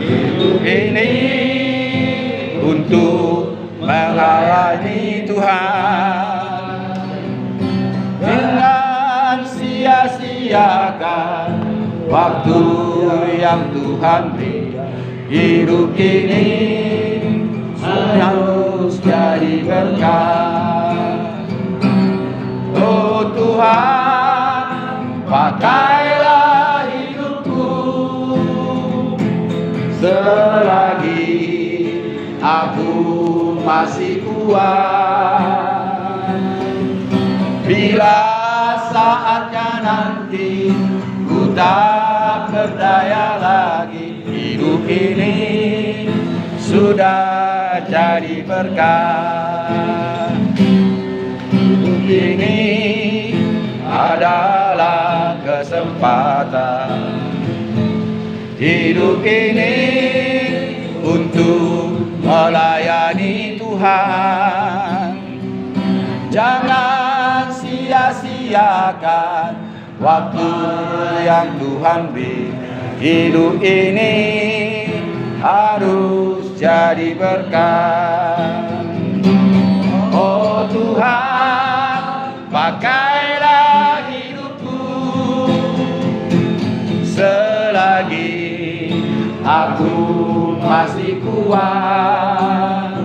hidup ini untuk melayani Tuhan. Jangan sia-siakan waktu yang Tuhan beri. Hidup ini harus jadi berkat. Oh Tuhan, pakailah hidupku selagi aku masih kuat. Bila saatnya nanti ku tak berdaya lagi, hidup ini sudah jadi berkat. Hidup ini adalah kesempatan. Hidup ini untuk melayani Tuhan. Jangan sia-siakan waktu yang Tuhan beri. Hidup ini harus jadi berkat. Oh Tuhan, pakailah hidupku selagi aku masih kuat.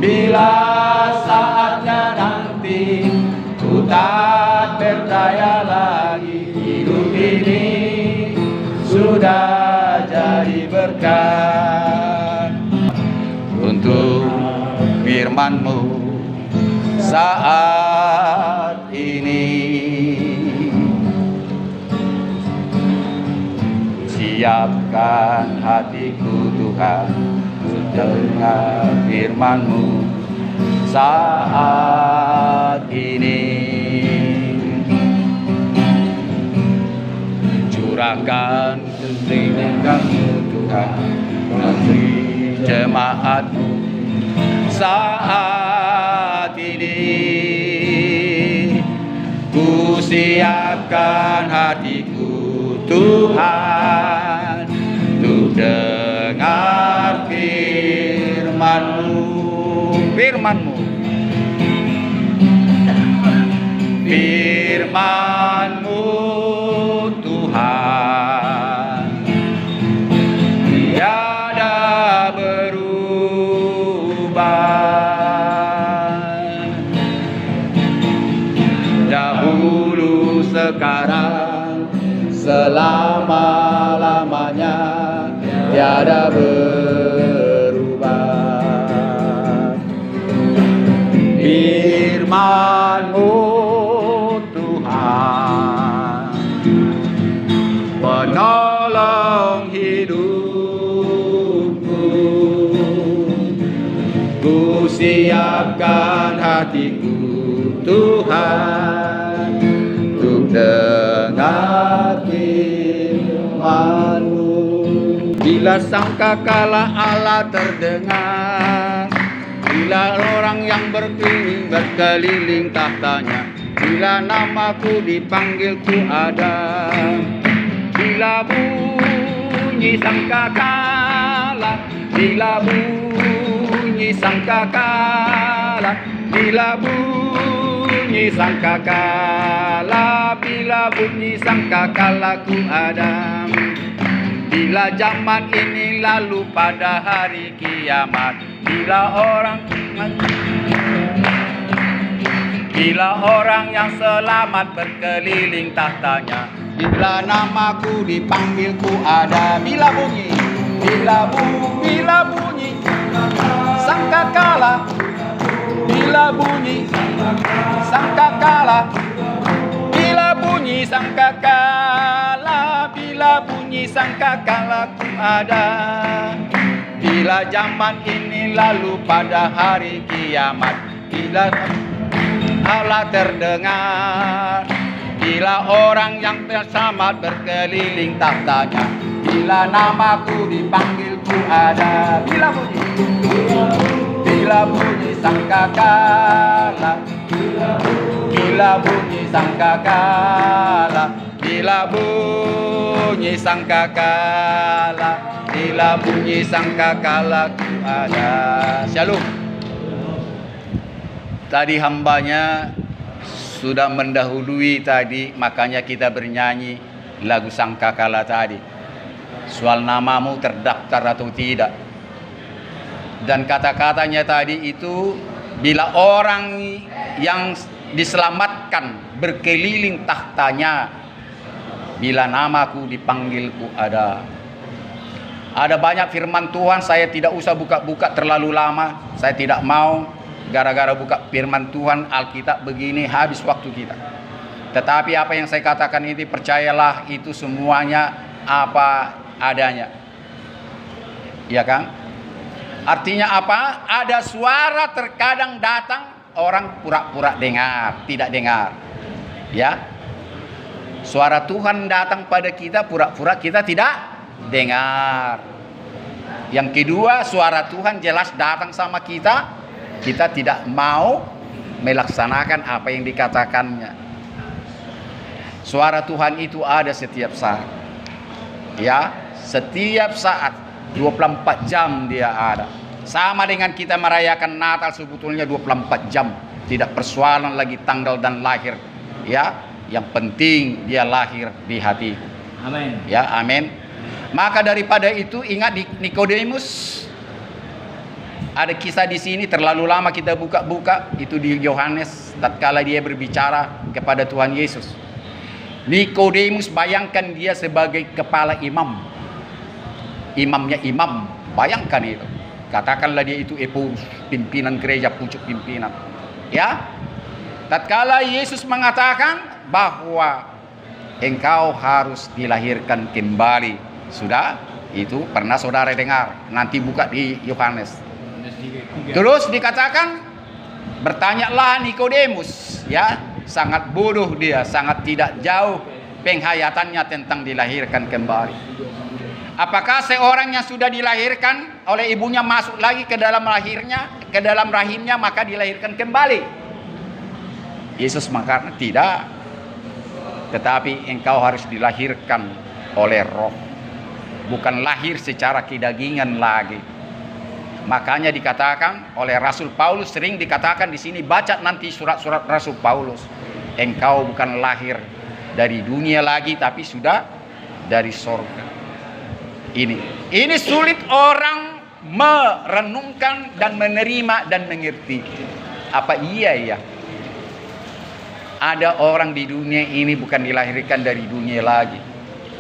Bila saatnya nanti ku tak berdaya lagi, hidup ini sudah jadi berkat. Untuk firman-Mu saat ini, siapkan hatiku Tuhan, dengar firman-Mu saat ini. Curahkan kebenaran-Mu Tuhan bagi jemaat-Mu saat ini. Ku siapkan hatiku Tuhan untuk dengar firman-Mu, firman-Mu, firman-Mu Tuhan, tiada berubah. Dahulu, sekarang, selama-lamanya tiada berubah. Firman-Mu Tuhan, penolong hidupku. Ku siapkan hatiku Tuhan untuk dengar firman-Mu. Bila sangkakala Allah terdengar, bila orang yang berkeliling tahtanya, bila namaku dipanggil ku ada. Bila bunyi sangkakala, bila bunyi sangkakala, bila bunyi sangkakala, bila bunyi sangkakala ku ada. Bila zaman ini lalu pada hari kiamat, bila orang yang selamat berkeliling tahtanya, bila namaku dipanggil ku ada. Bila bunyi sangkakala, bila bunyi sangkakala, bila bunyi sangkakala, bila bunyi sangkakala ku ada. Bila zaman ini lalu pada hari kiamat, bila Allah terdengar, bila orang yang terselamat berkeliling tahtanya, bila namaku dipanggil ku ada. Bila bunyi sangkakala, bila bunyi sangkakala, bila bunyi sangkakala, bila bunyi sangkakala ku ada. Shalom. Tadi hambanya sudah mendahului tadi, makanya kita bernyanyi lagu sangkakala tadi. Soal namamu terdaftar atau tidak. Dan kata-katanya tadi itu, bila orang yang diselamatkan berkeliling tahtanya, bila namaku dipanggilku ada. Ada banyak firman Tuhan, saya tidak usah buka-buka terlalu lama. Saya tidak mau, gara-gara buka firman Tuhan Alkitab begini habis waktu kita. Tetapi apa yang saya katakan ini, percayalah itu semuanya apa adanya. Ya kan? Artinya apa? Ada suara terkadang datang, orang pura-pura dengar, tidak dengar. Ya. Suara Tuhan datang pada kita, pura-pura kita tidak dengar. Yang kedua, suara Tuhan jelas datang sama kita, kita tidak mau melaksanakan apa yang dikatakannya. Suara Tuhan itu ada setiap saat. Ya, setiap saat 24 jam dia ada. Sama dengan kita merayakan Natal sebetulnya 24 jam. Tidak persoalan lagi tanggal dan lahir. Ya, yang penting dia lahir di hatiku. Amin. Ya, amin. Maka daripada itu ingat di Nikodemus. Ada kisah di sini, terlalu lama kita buka-buka, itu di Yohanes tatkala dia berbicara kepada Tuhan Yesus. Nikodemus, bayangkan dia sebagai kepala imam. Imamnya imam, bayangkan itu. Katakanlah dia itu epos, pimpinan gereja, pucuk pimpinan. Ya. Tatkala Yesus mengatakan bahwa engkau harus dilahirkan kembali. Sudah? Itu pernah saudara dengar. Nanti buka di Yohanes. Terus dikatakan, bertanyalah Nikodemus, ya, sangat bodoh dia, sangat tidak jauh penghayatannya tentang dilahirkan kembali. Apakah seorang yang sudah dilahirkan oleh ibunya masuk lagi ke dalam rahimnya maka dilahirkan kembali? Yesus mengatakan tidak. Tetapi engkau harus dilahirkan oleh Roh, bukan lahir secara kedagingan lagi. Makanya dikatakan oleh Rasul Paulus, sering dikatakan di sini, baca nanti surat-surat Rasul Paulus, engkau bukan lahir dari dunia lagi, tapi sudah dari sorga. Ini sulit orang merenungkan dan menerima dan mengerti. Apa iya ya? Ada orang di dunia ini bukan dilahirkan dari dunia lagi,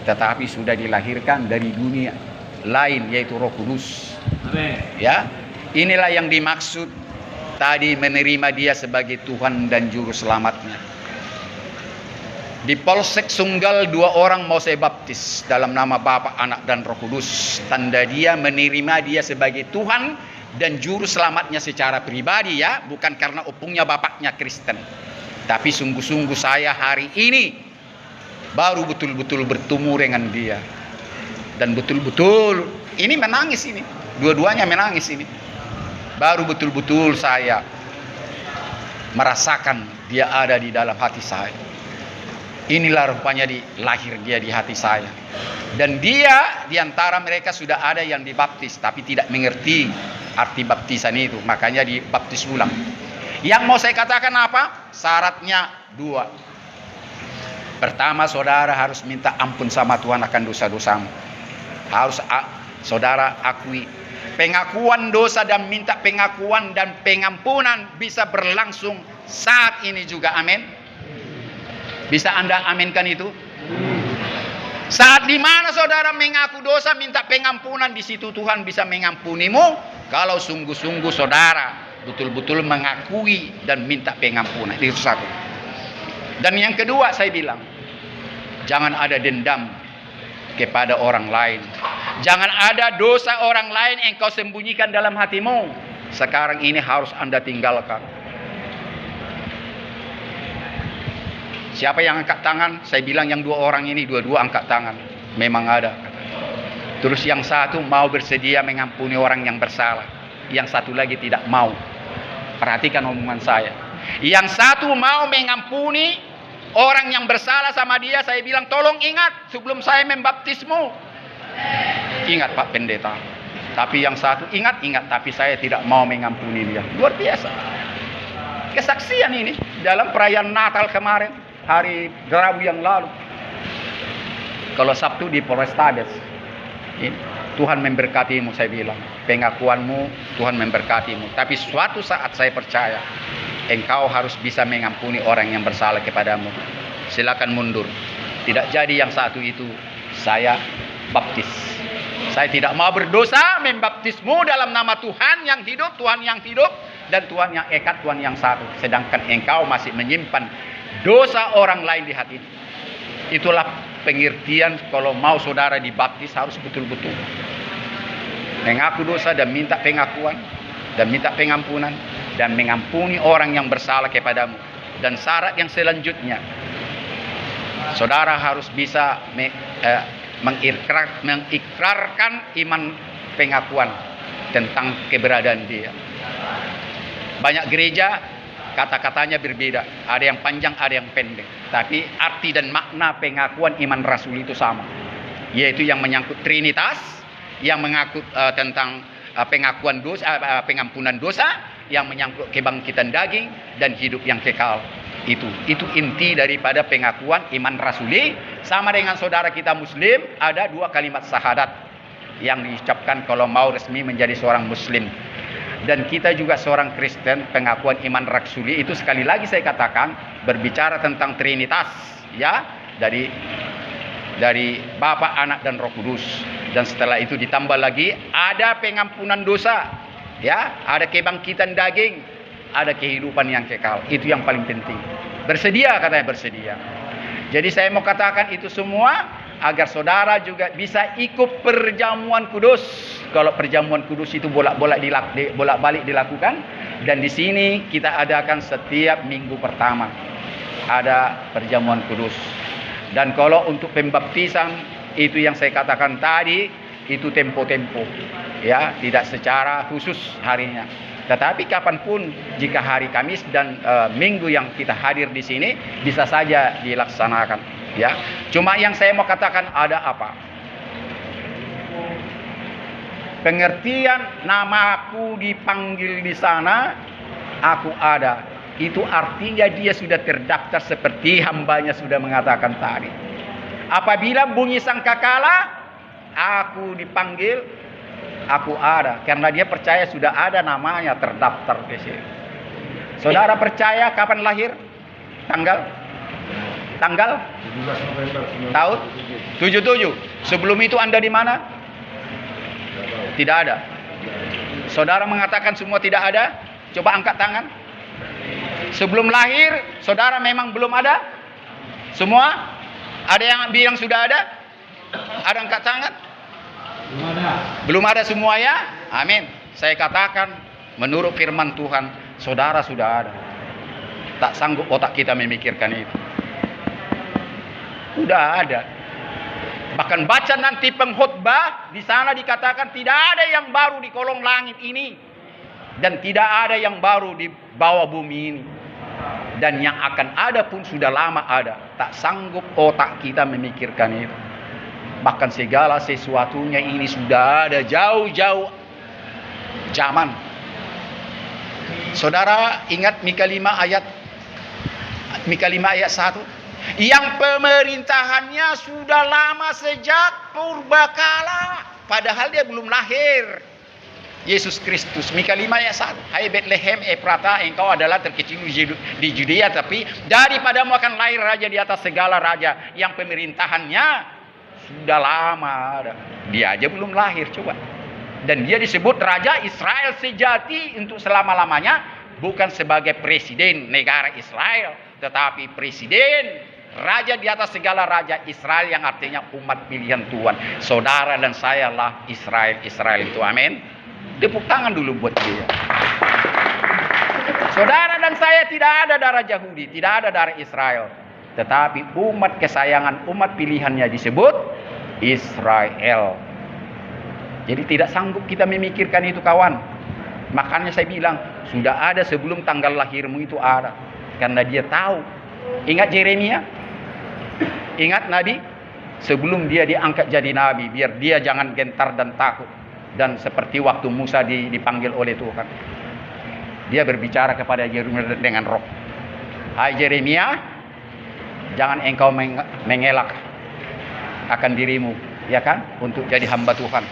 tetapi sudah dilahirkan dari dunia lain, yaitu Roh Kudus. Amin. Ya, inilah yang dimaksud tadi, menerima dia sebagai Tuhan dan Juru Selamatnya. Di Polsek Sunggal 2 orang mau saya baptis dalam nama Bapa, Anak, dan Roh Kudus. Tanda dia menerima dia sebagai Tuhan dan Juru Selamatnya secara pribadi, ya, bukan karena opungnya bapaknya Kristen. Tapi sungguh-sungguh saya hari ini baru betul-betul bertemu dengan dia. Dan betul-betul ini menangis ini. Dua-duanya menangis ini. Baru betul-betul saya merasakan dia ada di dalam hati saya. Inilah rupanya lahir dia di hati saya. Dan dia di antara mereka sudah ada yang dibaptis, tapi tidak mengerti arti baptisan itu. Makanya dibaptis ulang. Yang mau saya katakan apa? Syaratnya 2. Pertama, saudara harus minta ampun sama Tuhan akan dosa-dosamu. Harus saudara akui. Pengakuan dosa dan minta pengakuan dan pengampunan bisa berlangsung saat ini juga. Amin. Bisa Anda aminkan itu? Saat di mana saudara mengaku dosa, minta pengampunan, di situ Tuhan bisa mengampunimu. Kalau sungguh-sungguh saudara betul-betul mengakui dan minta pengampunan. Itu satu. Dan yang kedua saya bilang, jangan ada dendam kepada orang lain. Jangan ada dosa orang lain yang kau sembunyikan dalam hatimu. Sekarang ini harus Anda tinggalkan. Siapa yang angkat tangan? Saya bilang yang 2 orang ini, dua-dua angkat tangan. Memang ada. Terus yang satu mau bersedia mengampuni orang yang bersalah. Yang satu lagi tidak mau. Perhatikan omongan saya. Yang satu mau mengampuni orang yang bersalah sama dia. Saya bilang, tolong ingat sebelum saya membaptismu. Ingat Pak Pendeta. Tapi yang satu, ingat, tapi saya tidak mau mengampuni dia. Luar biasa. Kesaksian ini dalam perayaan Natal kemarin, hari Rabu yang lalu. Kalau Sabtu di Polrestabes. Tuhan memberkatimu, saya bilang. Pengakuanmu, Tuhan memberkatimu. Tapi suatu saat saya percaya, engkau harus bisa mengampuni orang yang bersalah kepadamu. Silakan mundur. Tidak jadi yang satu itu, saya baptis. Saya tidak mau berdosa, membaptismu dalam nama Tuhan yang hidup, dan Tuhan yang eka, Tuhan yang satu. Sedangkan engkau masih menyimpan dosa orang lain di hati. Itulah pengertian kalau mau saudara dibaptis harus betul-betul mengaku dosa dan minta pengakuan dan minta pengampunan dan mengampuni orang yang bersalah kepadamu. Dan syarat yang selanjutnya, saudara harus bisa mengikrarkan iman pengakuan tentang keberadaan dia. Banyak gereja kata-katanya berbeda, ada yang panjang, ada yang pendek, tapi arti dan makna pengakuan iman rasul itu sama, yaitu yang menyangkut Trinitas, yang mengakut tentang pengakuan dosa, pengampunan dosa, yang menyangkut kebangkitan daging dan hidup yang kekal. Itu inti daripada pengakuan iman rasuli. Sama dengan saudara kita Muslim, ada 2 kalimat syahadat yang diucapkan kalau mau resmi menjadi seorang Muslim. Dan kita juga seorang Kristen, pengakuan iman rasuli itu sekali lagi saya katakan berbicara tentang Trinitas, ya, dari Bapa, Anak dan Roh Kudus. Dan setelah itu ditambah lagi ada pengampunan dosa, ya, ada kebangkitan daging, ada kehidupan yang kekal. Itu yang paling penting. Bersedia, katanya bersedia. Jadi saya mau katakan itu semua agar saudara juga bisa ikut perjamuan kudus. Kalau perjamuan kudus itu bolak-balik dilakukan, dan di sini kita adakan setiap minggu pertama ada perjamuan kudus. Dan kalau untuk pembaptisan itu yang saya katakan tadi, itu tempo-tempo, ya, tidak secara khusus harinya. Tetapi kapanpun jika hari Kamis dan minggu yang kita hadir di sini bisa saja dilaksanakan, ya. Cuma yang saya mau katakan ada apa? Pengertian namaku dipanggil di sana, aku ada. Itu artinya dia sudah terdaftar seperti hambanya sudah mengatakan tadi. Apabila bunyi sangkakala, aku dipanggil, aku ada. Karena dia percaya sudah ada namanya terdaftar di sini. Saudara percaya kapan lahir? Tanggal 17 November tahun 77. Sebelum itu Anda di mana? Tidak ada. Saudara mengatakan semua tidak ada? Coba angkat tangan. Sebelum lahir, saudara memang belum ada? Semua? Ada yang bilang sudah ada? Ada angkat tangan? Belum ada semua, ya? Amin. Saya katakan menurut firman Tuhan, saudara sudah ada. Tak sanggup otak kita memikirkan itu. Sudah ada. Bahkan baca nanti pengkhotbah, di sana dikatakan tidak ada yang baru di kolong langit ini, dan tidak ada yang baru di bawah bumi ini. Dan yang akan ada pun sudah lama ada. Tak sanggup otak kita memikirkan itu. Bahkan segala sesuatunya ini sudah ada jauh-jauh zaman. Saudara ingat Mika 5 ayat 1? Yang pemerintahannya sudah lama sejak purbakala, padahal dia belum lahir. Yesus Kristus. Mika 5 ayat 1. Hai Bethlehem Efrata, engkau adalah terkecil di Judea, tapi daripadamu akan lahir raja di atas segala raja, yang pemerintahannya sudah lama ada. Dia aja belum lahir, coba. Dan dia disebut Raja Israel sejati untuk selama-lamanya, bukan sebagai presiden negara Israel, tetapi presiden, raja di atas segala raja Israel, yang artinya umat pilihan Tuhan. Saudara dan saya lah Israel itu, amin. Tepuk tangan dulu buat dia. Saudara dan saya tidak ada darah Yahudi, tidak ada darah Israel, tetapi umat kesayangan, umat pilihannya disebut Israel. Jadi tidak sanggup kita memikirkan itu, kawan. Makanya saya bilang, sudah ada sebelum tanggal lahirmu itu ada. Karena dia tahu. Ingat Yeremia? Ingat Nabi sebelum dia diangkat jadi nabi, biar dia jangan gentar dan takut. Dan seperti waktu Musa dipanggil oleh Tuhan, dia berbicara kepada Yeremia dengan roh. Hai Yeremia, jangan engkau mengelak akan dirimu, ya kan, untuk jadi hamba Tuhan.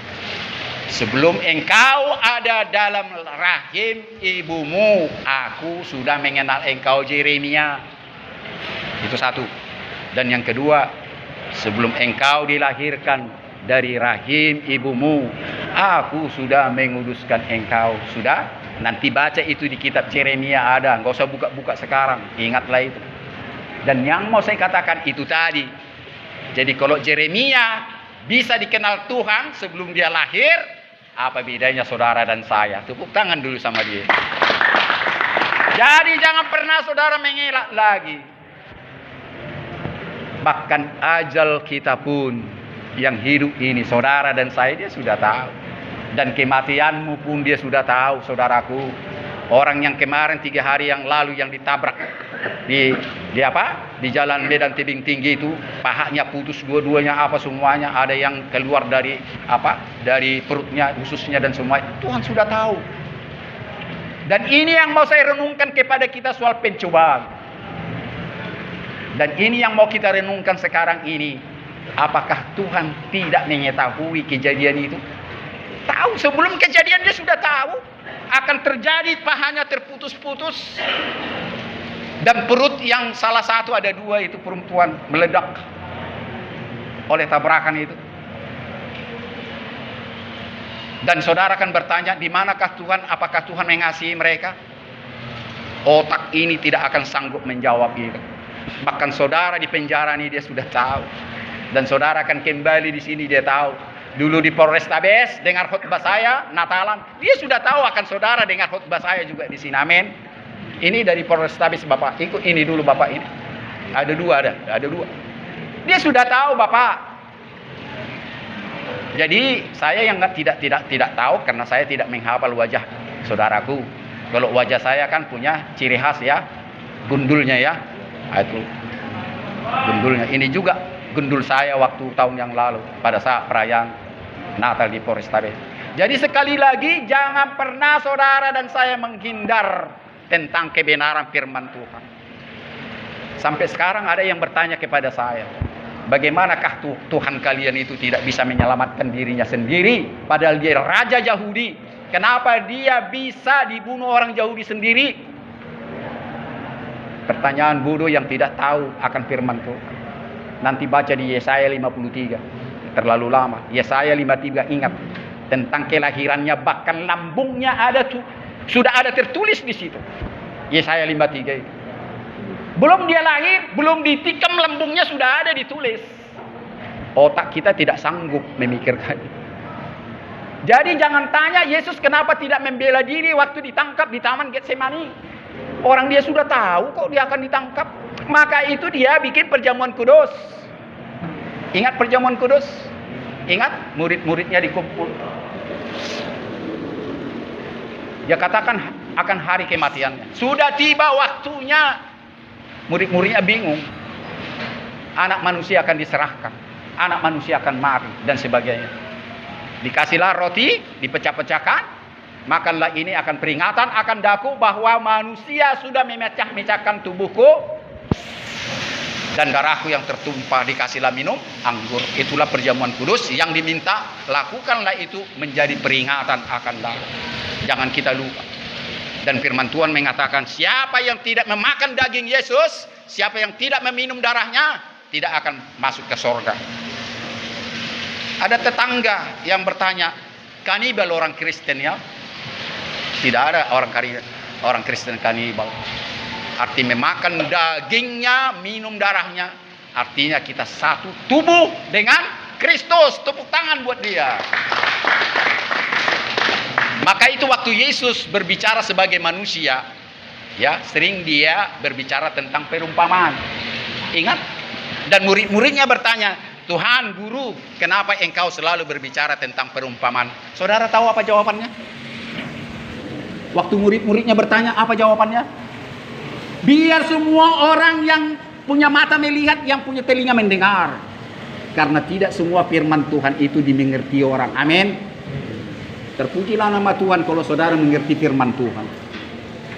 Sebelum engkau ada dalam rahim ibumu, aku sudah mengenal engkau Yeremia. Itu satu. Dan yang kedua, sebelum engkau dilahirkan dari rahim ibumu, aku sudah menguduskan engkau. Sudah? Nanti baca itu di kitab Yeremia ada. Enggak usah buka-buka sekarang. Ingatlah itu. Dan yang mau saya katakan itu tadi. Jadi kalau Yeremia bisa dikenal Tuhan sebelum dia lahir, apa bedanya saudara dan saya? Tepuk tangan dulu sama dia. Jadi jangan pernah saudara mengelak lagi. Bahkan ajal kita pun yang hidup ini, saudara dan saya, dia sudah tahu. Dan kematianmu pun dia sudah tahu, saudaraku. Orang yang kemarin 3 hari yang lalu yang ditabrak di jalan Medan Tebing Tinggi itu, pahanya putus dua-duanya, apa semuanya, ada yang keluar dari dari perutnya, ususnya dan semua. Tuhan sudah tahu. Dan ini yang mau saya renungkan kepada kita soal pencobaan. Dan ini yang mau kita renungkan sekarang ini. Apakah Tuhan tidak mengetahui kejadian itu? Tahu, sebelum kejadian dia sudah tahu akan terjadi, pahanya terputus-putus. Dan perut yang salah satu ada 2 itu perempuan meledak oleh tabrakan itu. Dan saudara akan bertanya, di manakah Tuhan? Apakah Tuhan mengasihi mereka? Otak ini tidak akan sanggup menjawab itu. Bahkan saudara di penjara ini dia sudah tahu. Dan saudara akan kembali di sini dia tahu. Dulu di Polrestabes dengar khotbah saya Natalan, dia sudah tahu akan saudara dengar khotbah saya juga di sini. Amin. Ini dari Polrestabes Bapak. Ikut ini dulu Bapak ini. Ada 2. Dia sudah tahu Bapak. Jadi saya yang tidak tahu karena saya tidak menghafal wajah saudaraku. Kalau wajah saya kan punya ciri khas ya, gundulnya ya. Itu gundulnya. Ini juga gundul saya waktu tahun yang lalu pada saat perayaan Natal di Polrestabes. Jadi sekali lagi jangan pernah saudara dan saya menghindar tentang kebenaran firman Tuhan. Sampai sekarang ada yang bertanya kepada saya, bagaimanakah Tuhan kalian itu tidak bisa menyelamatkan dirinya sendiri, padahal dia raja Yahudi? Kenapa dia bisa dibunuh orang Yahudi sendiri? Pertanyaan bodoh yang tidak tahu akan firman Tuhan. Nanti baca di Yesaya 53. Terlalu lama. Yesaya 53, ingat tentang kelahirannya, bahkan lambungnya sudah ada tertulis di situ. Yesaya 53 itu. Belum dia lahir, belum ditikam lambungnya sudah ada ditulis. Otak kita tidak sanggup memikirkan. Jadi jangan tanya Yesus kenapa tidak membela diri waktu ditangkap di Taman Getsemani. Orang dia sudah tahu kok dia akan ditangkap. Maka itu dia bikin perjamuan kudus. Ingat perjamuan kudus? Ingat murid-muridnya dikumpul. Dia katakan akan hari kematiannya. Sudah tiba waktunya. Murid-muridnya bingung. Anak manusia akan diserahkan. Anak manusia akan mati dan sebagainya. Dikasihlah roti, dipecah-pecahkan. Makanlah, ini akan peringatan akan daku bahwa manusia sudah memecah-mecahkan tubuhku. Dan darahku yang tertumpah dikasihlah minum anggur. Itulah perjamuan kudus yang diminta. Lakukanlah itu menjadi peringatan akan daku. Jangan kita lupa. Dan firman Tuhan mengatakan, siapa yang tidak memakan daging Yesus, siapa yang tidak meminum darahnya, tidak akan masuk ke sorga. Ada tetangga yang bertanya, kanibal orang Kristen ya? Tidak ada orang Kristen kanibal. Arti memakan dagingnya, minum darahnya. Artinya kita satu tubuh dengan Kristus. Tepuk tangan buat dia. Maka itu waktu Yesus berbicara sebagai manusia, ya, sering dia berbicara tentang perumpamaan. Ingat? Dan murid-muridnya bertanya, Tuhan, Guru, kenapa engkau selalu berbicara tentang perumpamaan? Saudara tahu apa jawabannya? Waktu murid-muridnya bertanya, apa jawabannya? Biar semua orang yang punya mata melihat, yang punya telinga mendengar. Karena tidak semua firman Tuhan itu dimengerti orang. Amin. Terpujilah nama Tuhan kalau saudara mengerti firman Tuhan.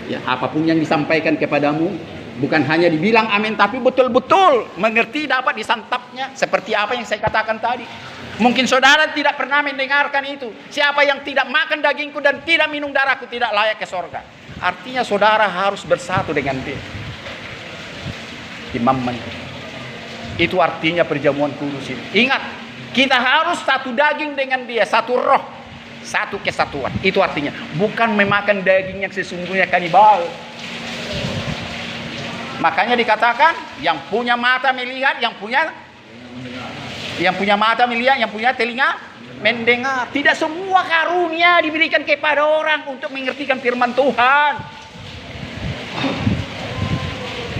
Ya, apapun yang disampaikan kepadamu, bukan hanya dibilang amin, tapi betul-betul mengerti, dapat disantapnya. Seperti apa yang saya katakan tadi. Mungkin saudara tidak pernah mendengarkan itu. Siapa yang tidak makan dagingku dan tidak minum darahku tidak layak ke sorga. Artinya saudara harus bersatu dengan dia. Imam itu artinya perjamuan kudus ini. Ingat, kita harus satu daging dengan dia, satu roh, satu kesatuan. Itu artinya bukan memakan daging yang sesungguhnya kanibal. Makanya dikatakan yang punya mata melihat, yang punya mata melihat, yang punya telinga mendengar. Tidak semua karunia diberikan kepada orang untuk mengertikan firman Tuhan.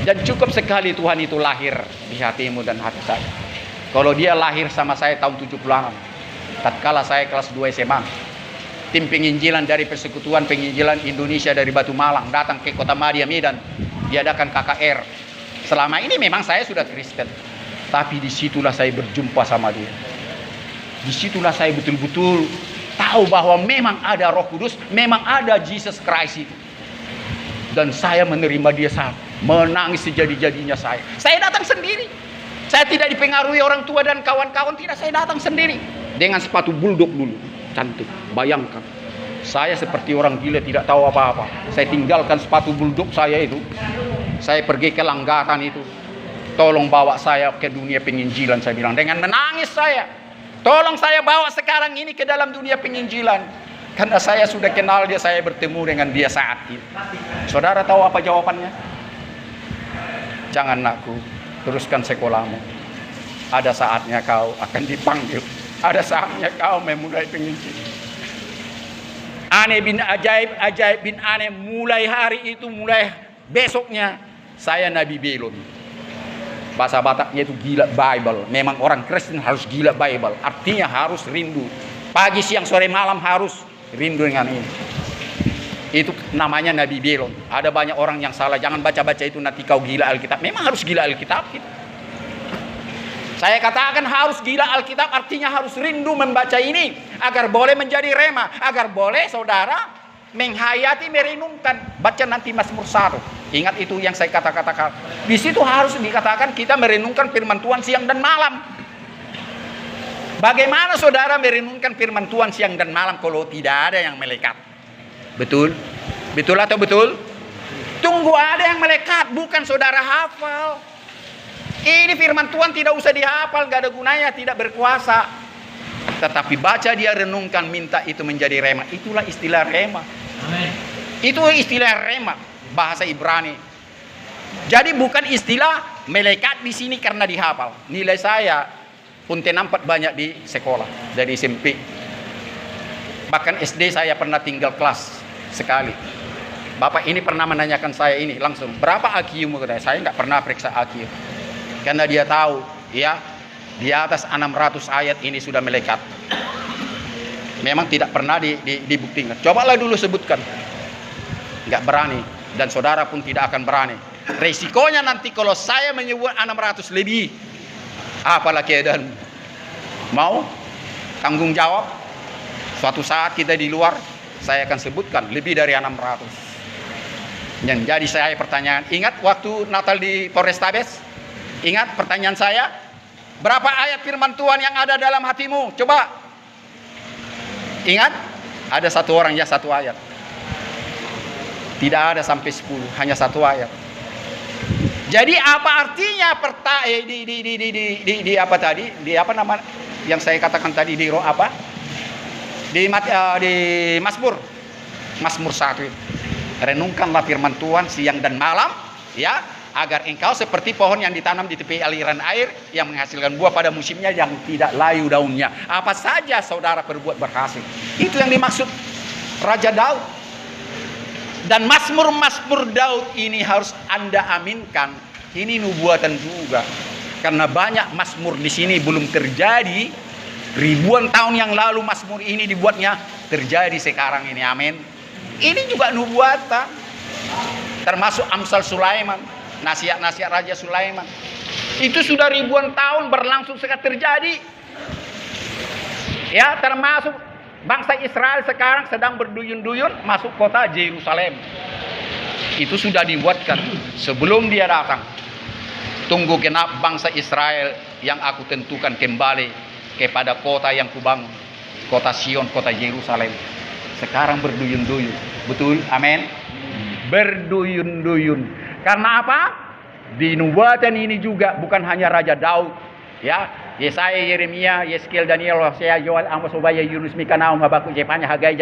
Dan cukup sekali Tuhan itu lahir di hatimu dan hati saya. Kalau dia lahir sama saya tahun 76, tatkala saya kelas 2 SMA, tim penginjilan dari Persekutuan Penginjilan Indonesia dari Batu Malang datang ke Kota Madia, Medan, diadakan KKR. Selama ini memang saya sudah Kristen, tapi disitulah saya berjumpa sama dia. Disitulah saya betul-betul tahu bahwa memang ada Roh Kudus, memang ada Jesus Christ itu. Dan saya menerima dia, saat menangis sejadi-jadinya saya. Saya datang sendiri. Saya tidak dipengaruhi orang tua dan kawan-kawan, tidak, saya datang sendiri. Dengan sepatu bulldog dulu, cantik. Bayangkan, saya seperti orang gila tidak tahu apa-apa. Saya tinggalkan sepatu bulldog saya itu. Saya pergi ke Langgatan itu. Tolong bawa saya ke dunia penginjilan, saya bilang. Dengan menangis saya. Tolong saya bawa sekarang ini ke dalam dunia penginjilan. Karena saya sudah kenal dia, saya bertemu dengan dia saat itu. Saudara tahu apa jawabannya? Jangan nakku, teruskan sekolahmu. Ada saatnya kau akan dipanggil. Ada saatnya kau memulai penginjilan. Aneh bin ajaib, ajaib bin aneh. Mulai hari itu, mulai besoknya, saya Nabi Belon. Bahasa Bataknya itu gila Bible. Memang orang Kristen harus gila Bible. Artinya harus rindu. Pagi, siang, sore, malam harus rindu dengan ini. Itu namanya Nabi Belon. Ada banyak orang yang salah. Jangan baca-baca itu nanti kau gila Alkitab. Memang harus gila Alkitab. Saya katakan harus gila Alkitab, artinya harus rindu membaca ini. Agar boleh menjadi rema. Agar boleh saudara menghayati, merenungkan. Baca nanti Mazmur 1. Ingat itu yang saya katakan. Di situ harus dikatakan kita merenungkan firman Tuhan siang dan malam. Bagaimana saudara merenungkan firman Tuhan siang dan malam kalau tidak ada yang melekat? Betul? Betul atau betul? Tunggu ada yang melekat, bukan saudara hafal. Ini firman Tuhan tidak usah dihafal, gak ada gunanya, tidak berkuasa. Tetapi baca dia, renungkan, minta itu menjadi rema. Itulah istilah rema. Amen. Itu istilah rema, bahasa Ibrani. Jadi bukan istilah melekat di sini karena dihafal. Nilai saya pun nampak banyak di sekolah, dari SMP. Bahkan SD saya pernah tinggal kelas sekali. Bapak ini pernah menanyakan saya ini langsung, berapa IQ-mu? Saya nggak pernah periksa IQ. Karena dia tahu, ya, di atas 600 ayat ini sudah melekat. Memang tidak pernah dibuktikan. Cobalah dulu sebutkan. Nggak berani. Dan saudara pun tidak akan berani. Resikonya nanti kalau saya menyebut 600 lebih, apalah keadaan? Mau tanggung jawab? Suatu saat kita di luar, saya akan sebutkan lebih dari 600. Yang jadi saya pertanyaan, ingat waktu Natal di Polrestabes? Ingat pertanyaan saya? Berapa ayat firman Tuhan yang ada dalam hatimu? Coba. Ingat? Ada satu orang, ya satu ayat. Tidak ada sampai 10, hanya satu ayat. Jadi apa artinya di apa tadi? Di apa nama yang saya katakan tadi di roh apa? Di Mazmur 1. Renungkanlah firman Tuhan siang dan malam, ya, agar engkau seperti pohon yang ditanam di tepi aliran air yang menghasilkan buah pada musimnya, yang tidak layu daunnya. Apa saja saudara perbuat berhasil. Itu yang dimaksud Raja Daud. Dan Mazmur Daud ini harus Anda aminkan. Ini nubuatan juga. Karena banyak Mazmur di sini belum terjadi. Ribuan tahun yang lalu Mazmur ini dibuatnya, terjadi sekarang ini. Amin. Ini juga nubuatan. Termasuk Amsal Sulaiman, nasihat-nasihat Raja Sulaiman. Itu sudah ribuan tahun berlangsung sangat terjadi. Ya, termasuk bangsa Israel sekarang sedang berduyun-duyun masuk kota Yerusalem. Itu sudah dibuatkan sebelum dia datang. Tunggu genap bangsa Israel yang aku tentukan kembali kepada kota yang kubangun, kota Sion, kota Yerusalem. Sekarang berduyun-duyun. Betul? Amin. Berduyun-duyun. Karena apa? Di nubuatan ini juga bukan hanya Raja Daud, ya, Yesaya, Yeremia, Yeskiel, Daniel, Hosea, Yoel, Amos, Obaya, Yunus, Mika, Nahum, Habakuk, Yefanya, Hagai,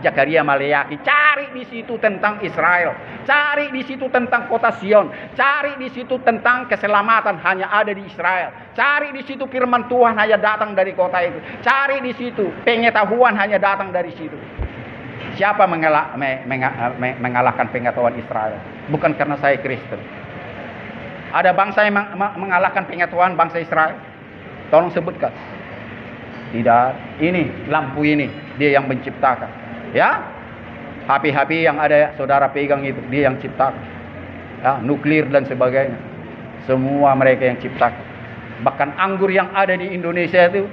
Zakaria, Maleaki. Cari di situ tentang Israel, cari di situ tentang kota Sion, cari di situ tentang keselamatan hanya ada di Israel, cari di situ firman Tuhan hanya datang dari kota itu, cari di situ pengetahuan hanya datang dari situ. Siapa mengalahkan pengetahuan Israel? Bukan karena saya Kristen. Ada bangsa yang mengalahkan pengetahuan bangsa Israel? Tolong sebutkan. Tidak. Ini lampu ini dia yang menciptakan. Ya, HP-HP yang ada saudara pegang itu dia yang ciptakan. Ya, nuklir dan sebagainya. Semua mereka yang ciptakan. Bahkan anggur yang ada di Indonesia itu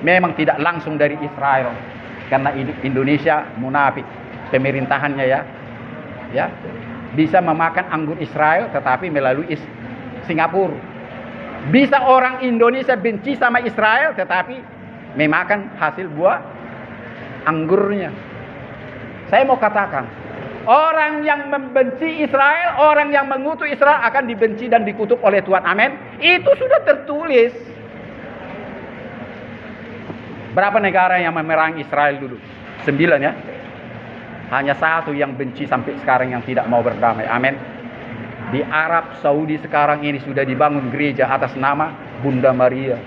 memang tidak langsung dari Israel. Karena Indonesia munafik pemerintahannya, ya bisa memakan anggur Israel tetapi melalui Singapura. Bisa orang Indonesia benci sama Israel tetapi memakan hasil buah anggurnya. Saya mau katakan, orang yang membenci Israel, orang yang mengutuk Israel akan dibenci dan dikutuk oleh Tuhan. Amin. Itu sudah tertulis. Berapa negara yang memerangi Israel dulu? 9, ya. Hanya 1 yang benci sampai sekarang yang tidak mau berdamai. Amin. Di Arab Saudi sekarang ini sudah dibangun gereja atas nama Bunda Maria.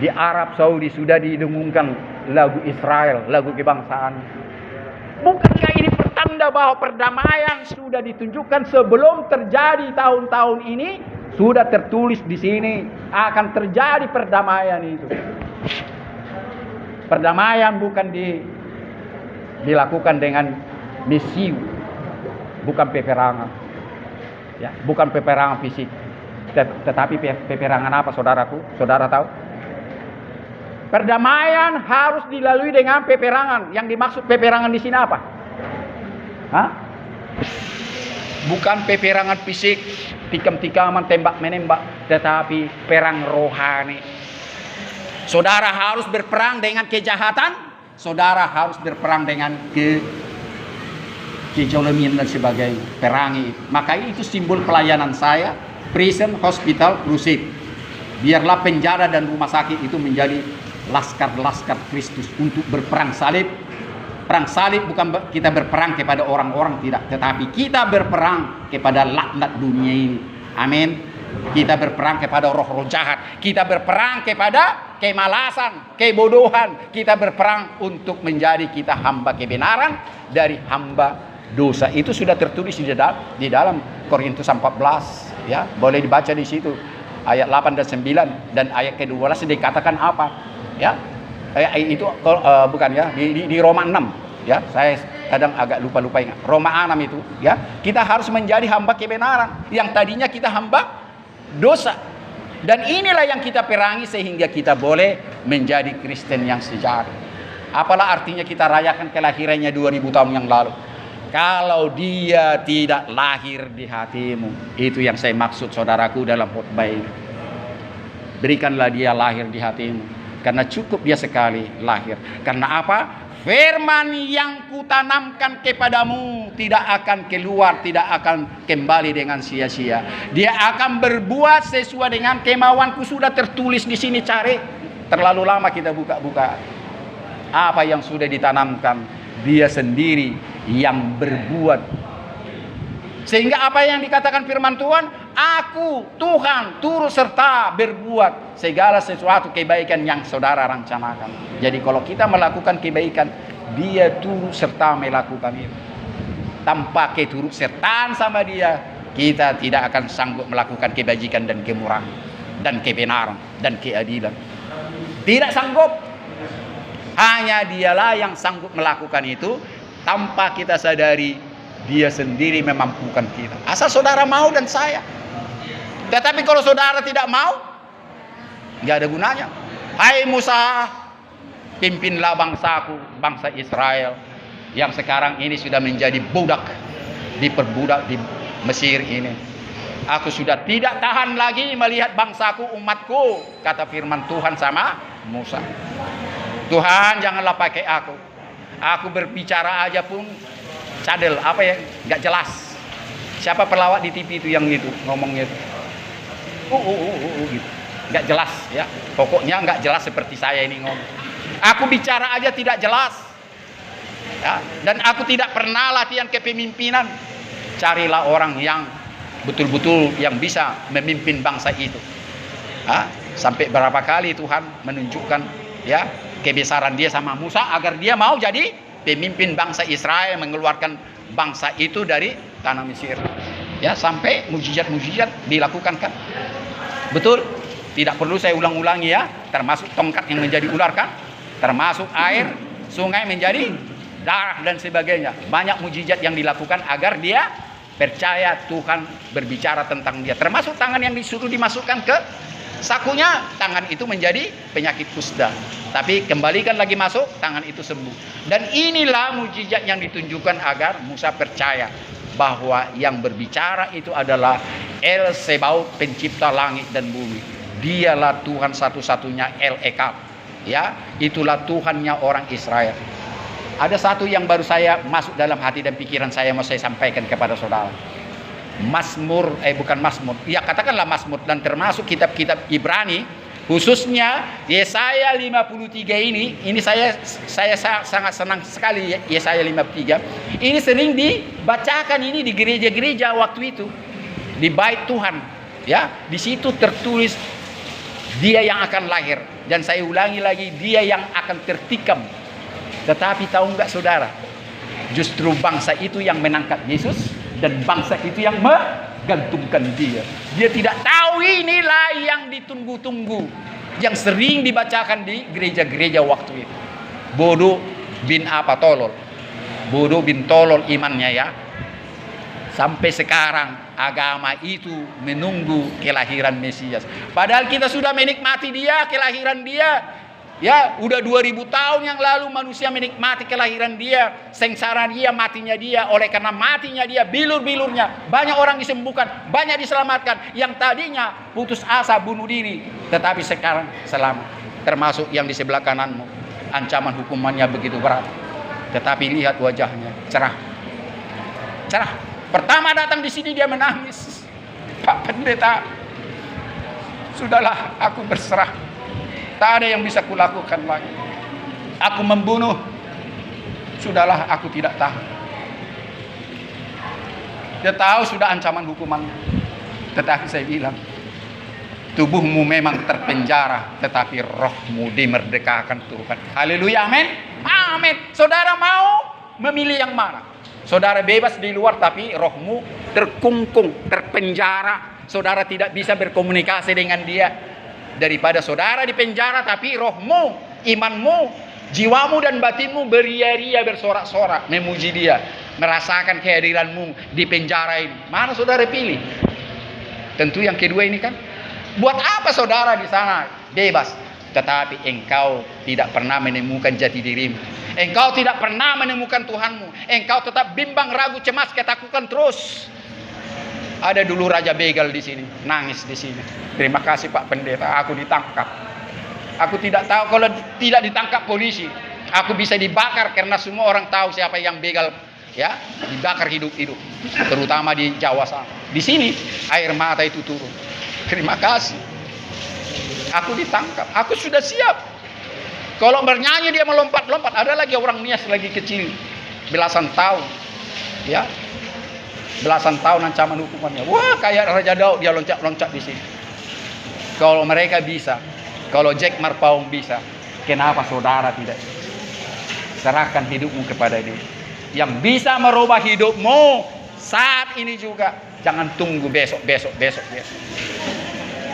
Di Arab Saudi sudah didengungkan lagu Israel, lagu kebangsaan. Bukankah ini pertanda bahwa perdamaian sudah ditunjukkan sebelum terjadi tahun-tahun ini? Sudah tertulis di sini akan terjadi perdamaian itu. Perdamaian bukan dilakukan dengan misiu, bukan peperangan, ya, bukan peperangan fisik, tetapi peperangan apa, saudaraku? Saudara tahu? Perdamaian harus dilalui dengan peperangan. Yang dimaksud peperangan di sini apa? Hah? Bukan peperangan fisik, tikam-tikaman, tembak menembak, tetapi perang rohani. Saudara harus berperang dengan kejahatan, saudara harus berperang dengan kezaliman dan sebagainya. Perangi. Maka itu simbol pelayanan saya, prison, hospital, crusade. Biarlah penjara dan rumah sakit itu menjadi laskar-laskar Kristus untuk berperang salib. Perang salib bukan kita berperang kepada orang-orang, tidak, tetapi kita berperang kepada laknat dunia ini. Amin. Kita berperang kepada roh-roh jahat. Kita berperang kepada kemalasan, kebodohan. Kita berperang untuk menjadi kita hamba kebenaran dari hamba dosa. Itu sudah tertulis di dalam Korintus 14, ya. Boleh dibaca di situ ayat 8 dan 9 dan ayat ke-12 dikatakan apa? Ya. Itu bukan, ya, di Roma 6, ya. Saya kadang agak lupa ingat. Roma 6 itu, ya. Kita harus menjadi hamba kebenaran yang tadinya kita hamba dosa. Dan inilah yang kita perangi sehingga kita boleh menjadi Kristen yang sejati. Apalah artinya kita rayakan kelahirannya 2000 tahun yang lalu kalau dia tidak lahir di hatimu. Itu yang saya maksud, saudaraku, dalam khotbah ini. Berikanlah dia lahir di hatimu, karena cukup dia sekali lahir. Karena apa? Firman yang kutanamkan kepadamu tidak akan keluar, tidak akan kembali dengan sia-sia. Dia akan berbuat sesuai dengan kemauanku. Sudah tertulis di sini, cari. Terlalu lama kita buka-buka. Apa yang sudah ditanamkan, dia sendiri yang berbuat. Sehingga apa yang dikatakan firman Tuhan, aku Tuhan turut serta berbuat segala sesuatu kebaikan yang saudara rencanakan. Jadi kalau kita melakukan kebaikan, dia turut serta melakukan itu. Tanpa keturut sertaan sama dia, kita tidak akan sanggup melakukan kebajikan dan kemurahan dan kebenaran dan keadilan. Tidak sanggup. Hanya dialah yang sanggup melakukan itu. Tanpa kita sadari, dia sendiri memampukan kita. Asal saudara mau dan saya. Tetapi kalau saudara tidak mau, nggak ada gunanya. Hai Musa, pimpinlah bangsaku, bangsa Israel yang sekarang ini sudah menjadi budak, diperbudak di Mesir ini. Aku sudah tidak tahan lagi melihat bangsaku, umatku, kata firman Tuhan sama Musa. Tuhan, janganlah pakai aku. Aku berbicara aja pun cadel, apa ya, nggak jelas. Siapa pelawak di TV itu yang itu ngomongnya itu? Gitu. Nggak jelas ya. Pokoknya nggak jelas seperti saya ini ngomong. Aku bicara aja tidak jelas. Ya, dan aku tidak pernah latihan kepemimpinan. Carilah orang yang betul-betul yang bisa memimpin bangsa itu. Sampai berapa kali Tuhan menunjukkan ya kebesaran dia sama Musa agar dia mau jadi pemimpin bangsa Israel, mengeluarkan bangsa itu dari tanah Mesir. Ya, sampai mujizat-mujizat dilakukan kan. Betul? Tidak perlu saya ulang-ulangi ya, termasuk tongkat yang menjadi ular kan, termasuk air, sungai menjadi darah dan sebagainya. Banyak mujizat yang dilakukan agar dia percaya Tuhan berbicara tentang dia. Termasuk tangan yang disuruh dimasukkan ke sakunya, tangan itu menjadi penyakit kusta. Tapi kembalikan lagi masuk, tangan itu sembuh. Dan inilah mujizat yang ditunjukkan agar Musa percaya bahwa yang berbicara itu adalah El Sebaot, pencipta langit dan bumi. Dialah Tuhan satu-satunya El Ekab. Ya, itulah Tuhannya orang Israel. Ada satu yang baru saya masuk dalam hati dan pikiran saya mau saya sampaikan kepada saudara. Mazmur, bukan Mazmur, ya katakanlah Mazmur, dan termasuk kitab-kitab Ibrani, khususnya Yesaya 53 ini saya sangat senang sekali Yesaya 53. Ini sering dibacakan ini di gereja-gereja waktu itu, di bait Tuhan. Ya, di situ tertulis dia yang akan lahir, dan saya ulangi lagi, dia yang akan tertikam. Tetapi tahu nggak saudara, justru bangsa itu yang menangkap Yesus, dan bangsa itu yang menggantungkan dia. Dia tidak tahu inilah yang ditunggu-tunggu, yang sering dibacakan di gereja-gereja waktu itu. Bodoh bin apa tolol, bodoh bin tolol imannya ya. Sampai sekarang agama itu menunggu kelahiran Mesias. Padahal kita sudah menikmati dia, kelahiran dia. Ya, udah 2000 tahun yang lalu manusia menikmati kelahiran dia, sengsara dia, matinya dia. Oleh karena matinya dia, bilur-bilurnya banyak orang disembuhkan, banyak diselamatkan. Yang tadinya putus asa bunuh diri, tetapi sekarang selamat. Termasuk yang di sebelah kananmu, ancaman hukumannya begitu berat, tetapi lihat wajahnya cerah. Cerah. Pertama datang di sini dia menangis. Pak Pendeta, sudahlah aku berserah. Tak ada yang bisa kulakukan lagi. Aku membunuh. Sudahlah, aku tidak tahan. Dia tahu sudah ancaman hukumannya. Tetapi saya bilang, tubuhmu memang terpenjara, tetapi rohmu dimerdekakan Tuhan. Haleluya, amin. Amin. Saudara mau memilih yang mana? Saudara bebas di luar, tapi rohmu terkungkung, terpenjara. Saudara tidak bisa berkomunikasi dengan dia. Daripada saudara di penjara, tapi rohmu, imanmu, jiwamu dan batinmu beria-ria, bersorak-sorak, memuji dia, merasakan kehadiranmu di penjara ini. Mana saudara pilih? Tentu yang kedua ini kan. Buat apa saudara di sana bebas, tetapi engkau tidak pernah menemukan jati dirimu. Engkau tidak pernah menemukan Tuhanmu. Engkau tetap bimbang, ragu, cemas, ketakutan terus. Ada dulu Raja Begal di sini, nangis di sini. Terima kasih Pak Pendeta, aku ditangkap. Aku tidak tahu kalau tidak ditangkap polisi, aku bisa dibakar karena semua orang tahu siapa yang begal, ya, dibakar hidup-hidup. Terutama di Jawa sana. Di sini air mata itu turun. Terima kasih. Aku ditangkap, aku sudah siap. Kalau bernyanyi dia melompat-lompat. Ada lagi orang Nias lagi kecil, belasan tahun, ya. Belasan tahun ancaman hukumannya. Wah, kayak Raja Daud dia loncat-loncat di sini. Kalau mereka bisa, kalau Jack Marpaung bisa, kenapa saudara tidak? Serahkan hidupmu kepada dia. Yang bisa merubah hidupmu saat ini juga. Jangan tunggu besok.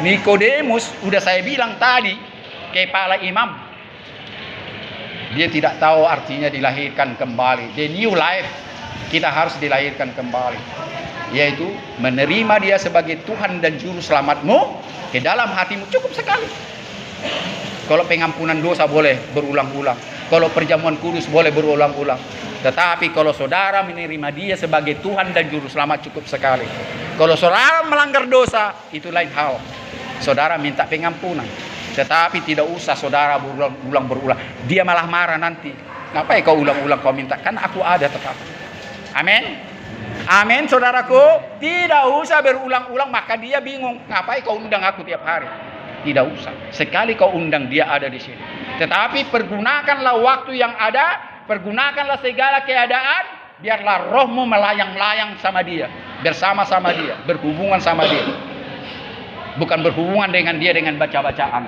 Nikodemus, udah saya bilang tadi, kepala imam. Dia tidak tahu artinya dilahirkan kembali. The new life. Kita harus dilahirkan kembali. yaitu menerima dia sebagai Tuhan dan Juru Selamatmu ke dalam hatimu, cukup sekali. Kalau pengampunan dosa boleh berulang-ulang, kalau perjamuan kudus boleh berulang-ulang. Tetapi kalau saudara menerima dia sebagai Tuhan dan Juru Selamat, cukup sekali. Kalau saudara melanggar dosa, itu lain hal. Saudara minta pengampunan. Tetapi tidak usah saudara berulang-ulang. Dia malah marah nanti. Ngapain kau ulang-ulang kau minta? Kan aku ada tetap. Amin. Amin, saudaraku. Tidak usah berulang-ulang, maka dia bingung. Ngapain kau undang aku tiap hari? Tidak usah. Sekali kau undang, dia ada di sini. Tetapi pergunakanlah waktu yang ada, pergunakanlah segala keadaan, biarlah rohmu melayang-layang sama dia, bersama-sama dia, berhubungan sama dia. Bukan berhubungan dengan dia dengan baca-bacaan.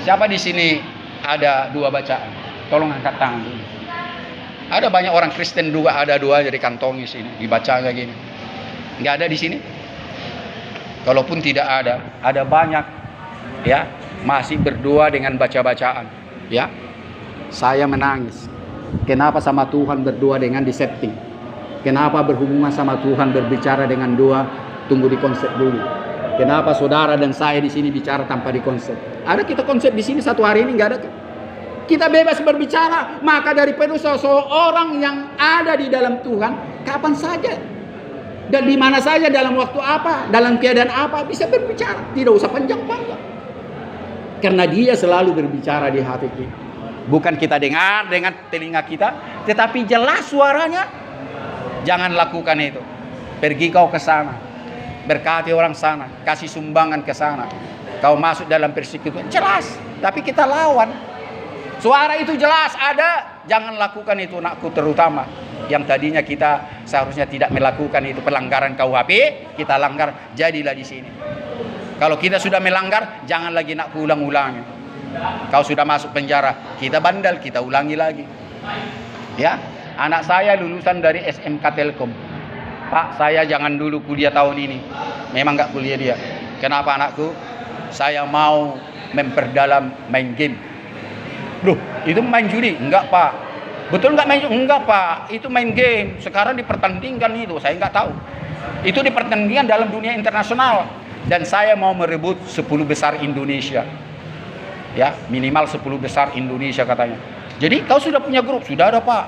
Siapa di sini ada 2 bacaan? Tolong angkat tangan dulu. Ada banyak orang Kristen juga ada 2 jadi kantongi sini, dibaca kayak gini. Nggak ada di sini? Kalaupun tidak ada banyak ya, masih berdoa dengan baca-bacaan, ya. Saya menangis. Kenapa sama Tuhan berdoa dengan disetting? Kenapa berhubungan sama Tuhan berbicara dengan doa tunggu di konsep dulu? Kenapa saudara dan saya di sini bicara tanpa di konsep? Ada kita konsep di sini satu hari ini nggak ada? Kita bebas berbicara, maka daripada seseorang yang ada di dalam Tuhan kapan saja dan di mana saja, dalam waktu apa, dalam keadaan apa bisa berbicara, tidak usah panjang-panjang. Karena dia selalu berbicara di hati kita. Bukan kita dengar dengan telinga kita, tetapi jelas suaranya. Jangan lakukan itu. Pergi kau ke sana, berkati orang sana, kasih sumbangan ke sana. Kau masuk dalam persekutuan, jelas. Tapi kita lawan. Suara itu jelas ada, jangan lakukan itu nakku, terutama yang tadinya kita seharusnya tidak melakukan itu pelanggaran KUHP, kita langgar, jadilah di sini. Kalau kita sudah melanggar, jangan lagi nak ulang-ulangi. Kau sudah masuk penjara, kita bandel, kita ulangi lagi. Ya, anak saya lulusan dari SMK Telkom. Pak, saya jangan dulu kuliah tahun ini. Memang nggak kuliah dia. Kenapa anakku? Saya mau memperdalam main game. Loh, itu main judi? Enggak, Pak. Betul nggak main? Enggak, Pak. Itu main game. Sekarang dipertandingkan itu. Saya nggak tahu. Itu dipertandingkan dalam dunia internasional. Dan saya mau merebut 10 besar Indonesia. Ya, minimal 10 besar Indonesia katanya. Jadi kau sudah punya grup? Sudah ada, Pak.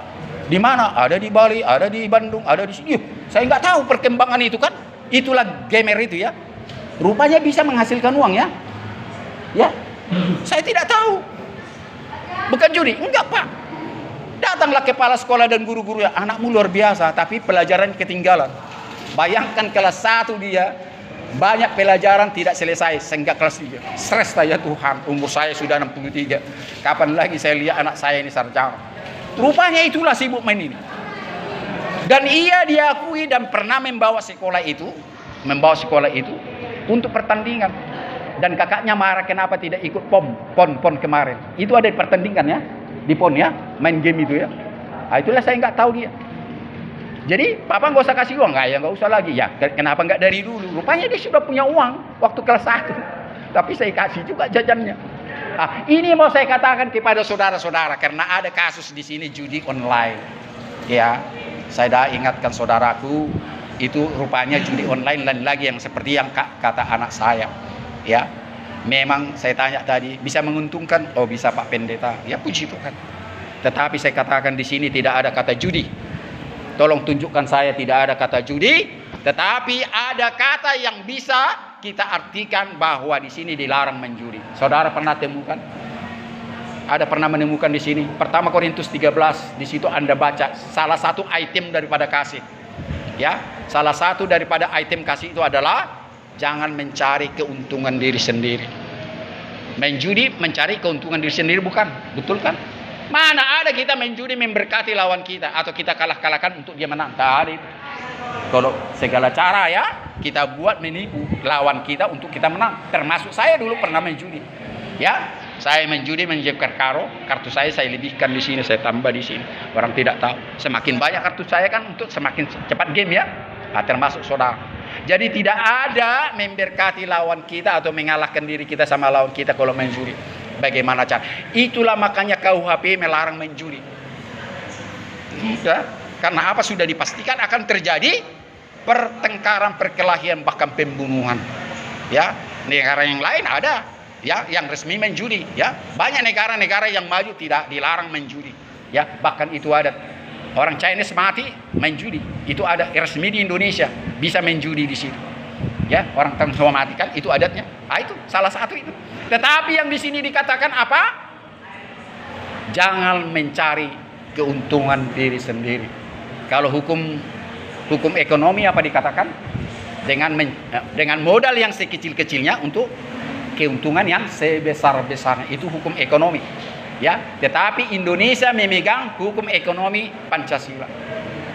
Di mana? Ada di Bali, ada di Bandung, ada di sini. Saya nggak tahu perkembangan itu kan. Itulah gamer itu ya. Rupanya bisa menghasilkan uang ya. Ya, saya tidak tahu. Bukan judi, enggak, Pak. Datanglah kepala sekolah dan guru-guru ya, anakmu luar biasa, tapi pelajaran ketinggalan. Bayangkan kelas 1 dia, banyak pelajaran tidak selesai, sehingga kelas 3. Stres saya, Tuhan, umur saya sudah 63. Kapan lagi saya lihat anak saya ini sarjana? Rupanya itulah sibuk main ini. Dan ia diakui dan pernah membawa sekolah itu untuk pertandingan. Dan kakaknya marah kenapa tidak ikut pon kemarin. Itu ada pertandingan ya, di pon ya, main game itu ya. Nah, itulah saya nggak tahu dia. Jadi papa nggak usah kasih uang, nggak usah lagi ya. Kenapa nggak dari dulu? Rupanya dia sudah punya uang waktu kelas 1. Tapi saya kasih juga jajannya. Nah, ini mau saya katakan kepada saudara-saudara karena ada kasus di sini judi online. Ya, saya dah ingatkan saudaraku, itu rupanya judi online dan lagi yang seperti yang kata anak saya. Ya, memang saya tanya tadi bisa menguntungkan, oh bisa Pak Pendeta, ya puji Tuhan. Tetapi saya katakan di sini tidak ada kata judi. Tolong tunjukkan saya tidak ada kata judi, tetapi ada kata yang bisa kita artikan bahwa di sini dilarang menjudi. Saudara pernah temukan? Ada pernah menemukan di sini? Pertama Korintus 13, di situ Anda baca salah satu item daripada kasih. Ya, salah satu daripada item kasih itu adalah jangan mencari keuntungan diri sendiri. Main judi mencari keuntungan diri sendiri bukan? Betul kan? Mana ada kita main judi memberkati lawan kita atau kita kalah-kalahkan untuk dia menang? Tadi kalau segala cara ya kita buat menipu lawan kita untuk kita menang. Termasuk saya dulu pernah main judi. Ya, saya main judi menjebkan kartu saya lebihkan di sini, saya tambah di sini. Orang tidak tahu. Semakin banyak kartu saya kan untuk semakin cepat game ya. Nah, termasuk saudara. Jadi tidak ada memberkati lawan kita atau mengalahkan diri kita sama lawan kita kalau main judi. Bagaimana cara? Itulah makanya KUHP melarang main judi. Ya, karena apa? Sudah dipastikan akan terjadi pertengkaran, perkelahian, bahkan pembunuhan. Ya, negara yang lain ada ya yang resmi main judi, ya. Banyak negara-negara yang maju tidak dilarang main judi. Ya, bahkan itu ada orang Chinese mati main judi. Itu ada resmi di Indonesia, bisa main judi di situ. Ya, orang Tionghoa mati kan itu adatnya. Itu salah satu itu. Tetapi yang di sini dikatakan apa? Jangan mencari keuntungan diri sendiri. Kalau hukum ekonomi apa dikatakan? Dengan modal yang sekecil-kecilnya untuk keuntungan yang sebesar-besarnya, itu hukum ekonomi. Ya, tetapi Indonesia memegang hukum ekonomi Pancasila.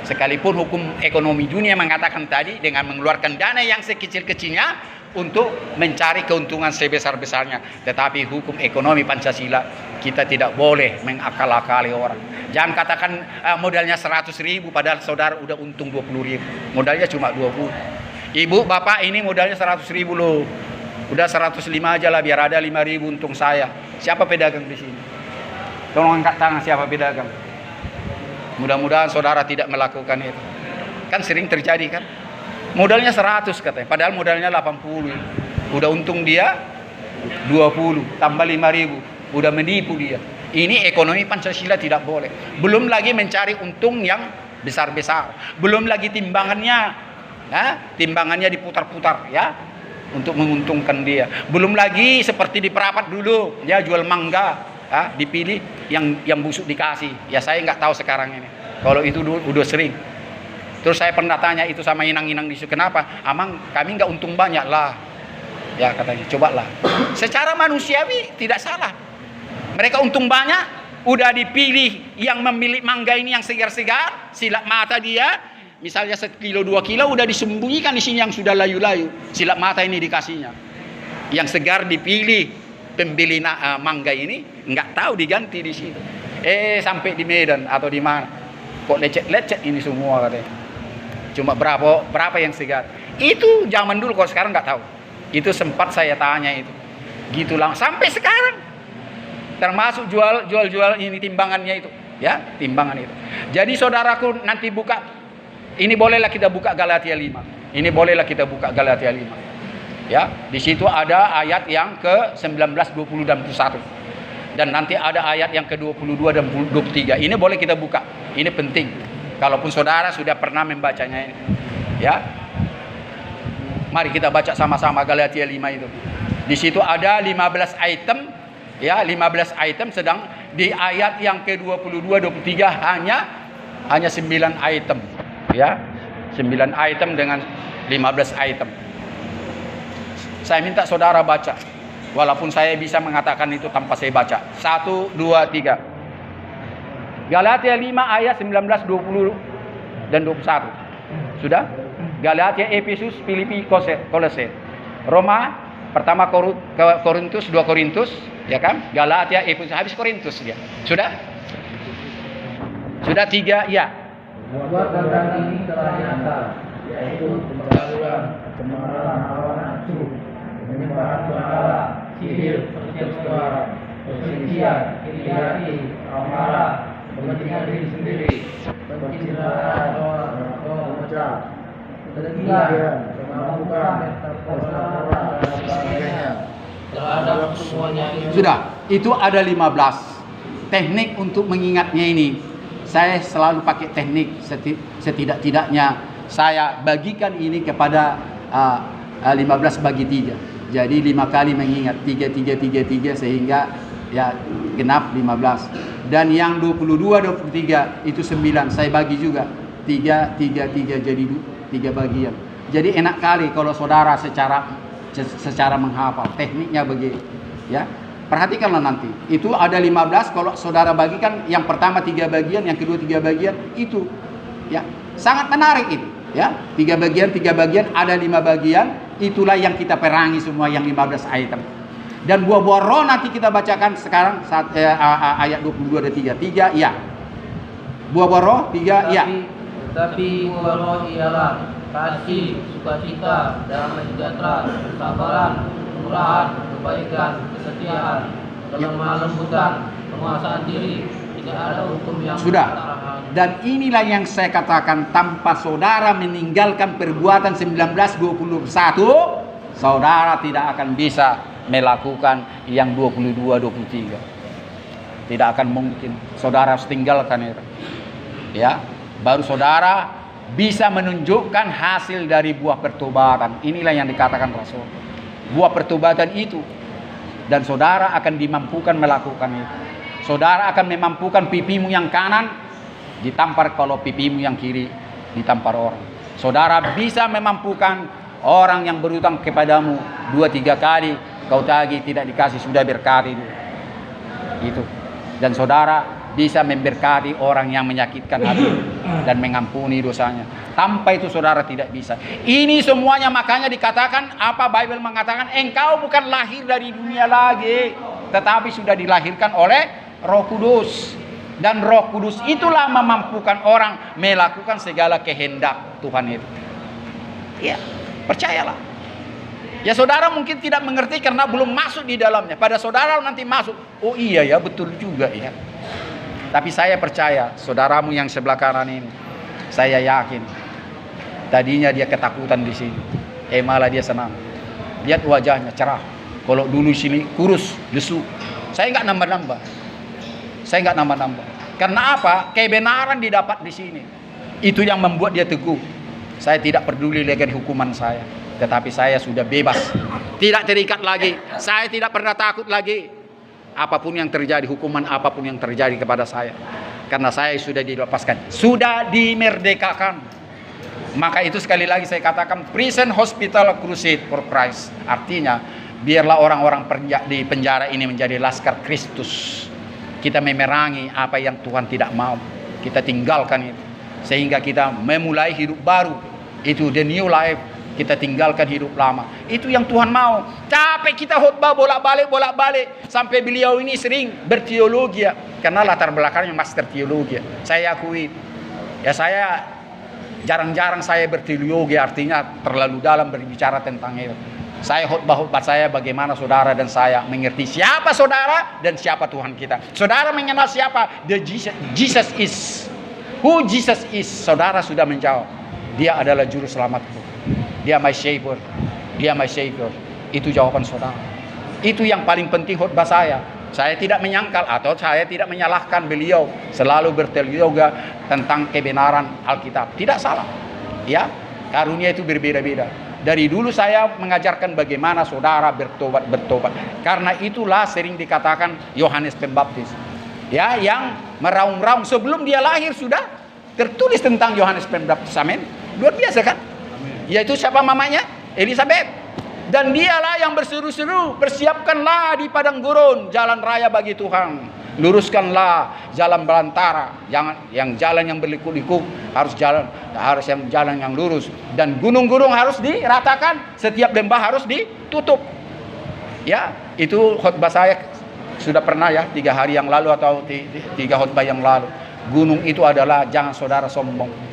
Sekalipun hukum ekonomi dunia mengatakan tadi dengan mengeluarkan dana yang sekecil-kecilnya untuk mencari keuntungan sebesar-besarnya, tetapi hukum ekonomi Pancasila kita tidak boleh mengakal-akali orang. Jangan katakan modalnya 100.000 padahal saudara udah untung 20.000. Modalnya cuma 20. Ibu, bapak ini modalnya 100.000 loh. Udah 105 aja lah biar ada 5.000 untung saya. Siapa pedagang di sini? Tolong angkat tangan siapa pedagang. Mudah-mudahan saudara tidak melakukan itu. Kan sering terjadi kan? Modalnya 100 katanya, padahal modalnya 80. Udah untung dia 20, tambah 5.000. Udah menipu dia. Ini ekonomi Pancasila tidak boleh. Belum lagi mencari untung yang besar-besar. Belum lagi timbangannya. Timbangannya diputar-putar ya untuk menguntungkan dia. Belum lagi seperti di perapat dulu, ya jual mangga. Dipilih yang busuk dikasih. Ya saya nggak tahu sekarang ini. Kalau itu dulu udah sering. Terus saya pernah tanya itu sama inang-inang di situ, kenapa? Amang kami nggak untung banyak lah. Ya katanya, cobalah. Secara manusiawi tidak salah. Mereka untung banyak, udah dipilih yang memilih mangga ini yang segar-segar, silat mata dia, misalnya 1 kilo 2 kilo udah disembunyikan di sini yang sudah layu-layu. Silat mata ini dikasihnya. Yang segar dipilih. Pembeli mangga ini nggak tahu diganti di situ. Sampai di Medan atau di mana? Kok lecet-lecet ini semua katanya. Cuma berapa yang segar? Itu zaman dulu, kalau sekarang nggak tahu. Itu sempat saya tanya itu. Gitulah sampai sekarang. Termasuk jual ini timbangannya itu, ya, timbangan itu. Jadi saudaraku nanti buka ini bolehlah kita buka Galatia 5. Ini bolehlah kita buka Galatia 5. Ya, di situ ada ayat yang ke-19, 20 dan 21. Dan nanti ada ayat yang ke-22 dan 23. Ini boleh kita buka. Ini penting. Kalaupun saudara sudah pernah membacanya ini. Ya. Mari kita baca sama-sama Galatia 5 itu. Di situ ada 15 item, ya, 15 item, sedang di ayat yang ke-22 23 hanya 9 item. Ya. 9 item dengan 15 item. Saya minta saudara baca. Walaupun saya bisa mengatakan itu tanpa saya baca. 1, 2, 3. Galatia 5 ayat 19, 20 dan 21. Sudah? Galatia, Efesus, Filipi, Kolose. Roma, pertama Korintus, 2 Korintus, ya kan? Galatia, Efesus, habis Korintus dia. Sudah? Sudah 3, ya. Perbuatan ini telah nyata, yaitu pembaharuan, kemarahan hawa nafsu, penyembahan berhala, sihir, percobaan, perselisihan, iri, amarah, kepentingan diri sendiri, pencitraan, memecah, kebencian, kemampuan, persatuan, dan sebagainya. Terhadap semuanya itu. Sudah, itu ada 15. Teknik untuk mengingatnya ini, saya selalu pakai teknik setidak-tidaknya saya bagikan ini kepada 15 bagi 3. Jadi 5 kali mengingat 3 sehingga ya genap 15. Dan yang 22 23 itu 9 saya bagi juga 3 jadi 3 bagian. Jadi enak kali kalau saudara secara menghafal tekniknya begini ya. Perhatikanlah nanti. Itu ada 15 kalau saudara bagikan yang pertama 3 bagian, yang kedua 3 bagian itu ya. Sangat menarik itu ya. 3 bagian ada 5 bagian. Itulah yang kita perangi semua yang 15 item. Dan buah-buah roh nanti kita bacakan sekarang ayat 22 dan 3 ya. Buah-buah roh 3 ya. Tetapi buah roh ialah kasih, sukacita, damai sejahtera, kesabaran, kemurahan, kebaikan, kesetiaan, kelemah lembutan, penguasaan diri. Tidak ada hukum yang Sudah. bertarahan. Dan inilah yang saya katakan, tanpa saudara meninggalkan perbuatan 1921, saudara tidak akan bisa melakukan yang 22-23. Tidak akan mungkin. Saudara harus tinggalkan itu. Ya, baru saudara bisa menunjukkan hasil dari buah pertobatan. Inilah yang dikatakan Rasul. Buah pertobatan itu, dan saudara akan dimampukan melakukan itu. Saudara akan memampukan pipimu yang kanan ditampar, kalau pipimu yang kiri ditampar orang. Saudara bisa memampukan orang yang berutang kepadamu 2-3 kali, kau tagih tidak dikasih, sudah berkati itu. Dan saudara bisa memberkati orang yang menyakitkan hati dan mengampuni dosanya. Tanpa itu saudara tidak bisa. Ini semuanya makanya dikatakan, apa Bible mengatakan, engkau bukan lahir dari dunia lagi, tetapi sudah dilahirkan oleh Roh Kudus. Dan Roh Kudus itulah memampukan orang melakukan segala kehendak Tuhan itu. Ya, percayalah. Ya saudara mungkin tidak mengerti karena belum masuk di dalamnya. Pada saudara nanti masuk, oh iya ya, betul juga ya. Tapi saya percaya, saudaramu yang sebelah kanan ini, saya yakin tadinya dia ketakutan di sini, malah dia senang. Lihat wajahnya cerah. Kalau dulu sini kurus, lesu. Saya nggak nambah-nambah. Karena apa? Kebenaran didapat di sini. Itu yang membuat dia teguh. Saya tidak peduli dengan hukuman saya, tetapi saya sudah bebas, tidak terikat lagi. Saya tidak pernah takut lagi. Apapun yang terjadi, hukuman apapun yang terjadi kepada saya, karena saya sudah dilepaskan, sudah dimerdekakan. Maka itu sekali lagi saya katakan, Prison Hospital Crusade for Christ. Artinya, biarlah orang-orang di penjara ini menjadi laskar Kristus. Kita memerangi apa yang Tuhan tidak mau. Kita tinggalkan itu, sehingga kita memulai hidup baru. Itu the new life. Kita tinggalkan hidup lama. Itu yang Tuhan mau. Capek kita khotbah bolak-balik. Sampai beliau ini sering berteologi. Karena latar belakangnya master teologi. Saya akui. Ya saya jarang-jarang saya berteologi. Artinya terlalu dalam berbicara tentang itu. Saya khotbah saya bagaimana saudara dan saya mengerti siapa saudara dan siapa Tuhan kita. Saudara mengenal siapa? Jesus is. Who Jesus is? Saudara sudah menjawab. Dia adalah juru selamatku. Dia my savior. Dia my savior. Itu jawaban saudara. Itu yang paling penting khotbah saya. Saya tidak menyangkal atau saya tidak menyalahkan beliau. Selalu berteologi tentang kebenaran Alkitab. Tidak salah. Ya, karunia itu berbeda-beda. Dari dulu saya mengajarkan bagaimana saudara bertobat. Karena itulah sering dikatakan Yohanes Pembaptis. Ya, yang meraung-raung sebelum dia lahir sudah tertulis tentang Yohanes Pembaptis. Amin. Luar biasa kan? Yaitu siapa mamanya? Elizabeth. Dan dialah yang berseru-seru, persiapkanlah di padang gurun jalan raya bagi Tuhan. Luruskanlah jalan belantara. Jangan yang jalan yang berliku-liku, harus yang jalan yang lurus. Dan gunung-gunung harus diratakan, setiap lembah harus ditutup. Ya, itu khotbah saya sudah pernah ya 3 hari yang lalu atau 3 khotbah yang lalu. Gunung itu adalah jangan saudara sombong.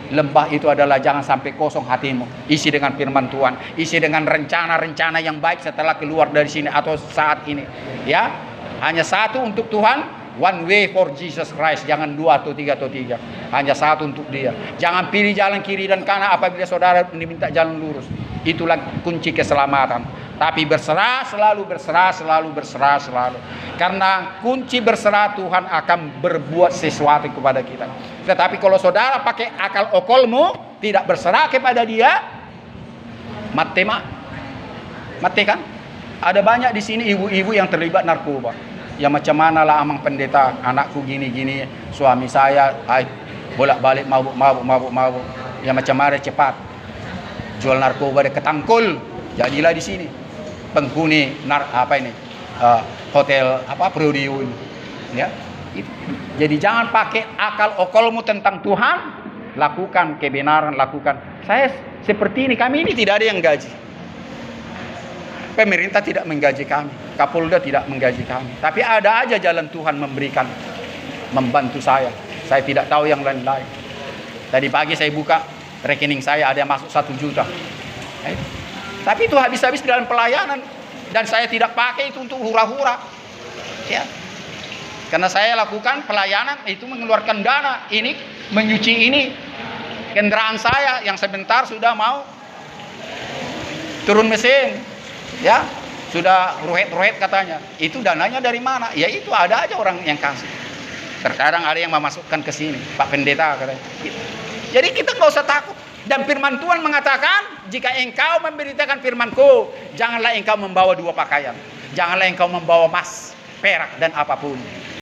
Lembah itu adalah jangan sampai kosong hatimu. Isi dengan firman Tuhan, isi dengan rencana-rencana yang baik setelah keluar dari sini atau saat ini. Ya, hanya satu untuk Tuhan, one way for Jesus Christ. Jangan 2 atau 3 atau 3. Hanya satu untuk Dia. Jangan pilih jalan kiri dan kanan apabila saudara diminta jalan lurus. Itulah kunci keselamatan. Tapi berserah selalu. Karena kunci berserah, Tuhan akan berbuat sesuatu kepada kita. Tetapi kalau saudara pakai akal okolmu, tidak berserah kepada Dia, mati kan? Ada banyak di sini ibu-ibu yang terlibat narkoba. Ya macam mana lah amang pendeta, anakku gini-gini, suami saya bolak-balik mabuk. Ya macam mana cepat jual narkoba dia ketangkul. Jadilah di sini penghuni hotel Prodium ya. Jadi jangan pakai akal okolmu tentang Tuhan, lakukan kebenaran, lakukan. Saya seperti ini, kami ini tidak ada yang gaji. Pemerintah tidak menggaji kami, Kapolda tidak menggaji kami. Tapi ada aja jalan Tuhan membantu saya. Saya tidak tahu yang lain-lain. Tadi pagi saya buka rekening saya ada yang masuk 1 juta. Tapi itu habis-habis dalam pelayanan. Dan saya tidak pakai itu untuk hura-hura. Ya. Karena saya lakukan pelayanan itu mengeluarkan dana. Ini menyuci ini kendaraan saya yang sebentar sudah mau turun mesin, ya sudah ruhet katanya. Itu dananya dari mana? Ya itu ada aja orang yang kasih. Terkadang ada yang memasukkan ke sini, Pak Pendeta katanya. Jadi kita nggak usah takut. Dan firman Tuhan mengatakan, jika engkau memberitakan firman-Ku, janganlah engkau membawa dua pakaian, janganlah engkau membawa emas, perak dan apapun.